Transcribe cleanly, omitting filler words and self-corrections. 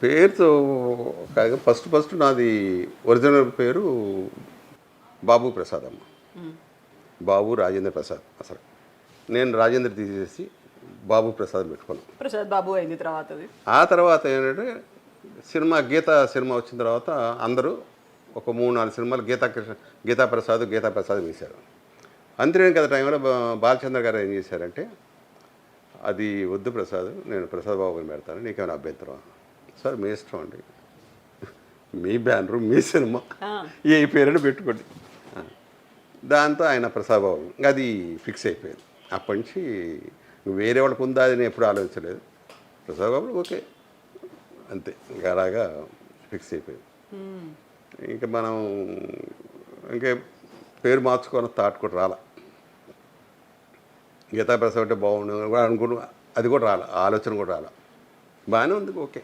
పేరుతో కాగా ఫస్ట్ నాది ఒరిజినల్ పేరు బాబు ప్రసాద్ అమ్మ. బాబు రాజేంద్ర ప్రసాద్ అసలు. నేను రాజేంద్ర తీసేసి బాబు ప్రసాద్ పెట్టుకున్నాను. ప్రసాద్ బాబు అయింది తర్వాత. ఆ తర్వాత ఏంటంటే గీత సినిమా వచ్చిన తర్వాత అందరూ ఒక 3-4 సినిమాలు గీతా ప్రసాద్ వేశారు. అంతేనే కదా టైంలో బాలచంద్ర గారు ఏం చేశారంటే, అది వద్దు ప్రసాద్, నేను ప్రసాద్ బాబుని పెడతాను, నీకేమైనా అభ్యంతరం? సార్ మీ ఇష్టం అండి, మీ బ్యానరు మీ సినిమా, ఏ పేరుని పెట్టుకోండి. దాంతో ఆయన ప్రసాద్ బాబు అది ఫిక్స్ అయిపోయింది. అప్పటి నుంచి వేరే వాళ్ళకు ఉందా అని ఎప్పుడు ఆలోచించలేదు. ప్రసాద్ బాబు ఓకే అంతే, ఇంకా అలాగా ఫిక్స్ అయిపోయింది. ఇంకా మనం ఇంకే పేరు మార్చుకొని థాట్ కూడా రాలా. గీతా ప్రసాద్ అంటే బాగుండు కూడా అనుకున్నా, అది కూడా రాలా, ఆలోచన కూడా రాలా. బాగానే ఉంది, ఓకే.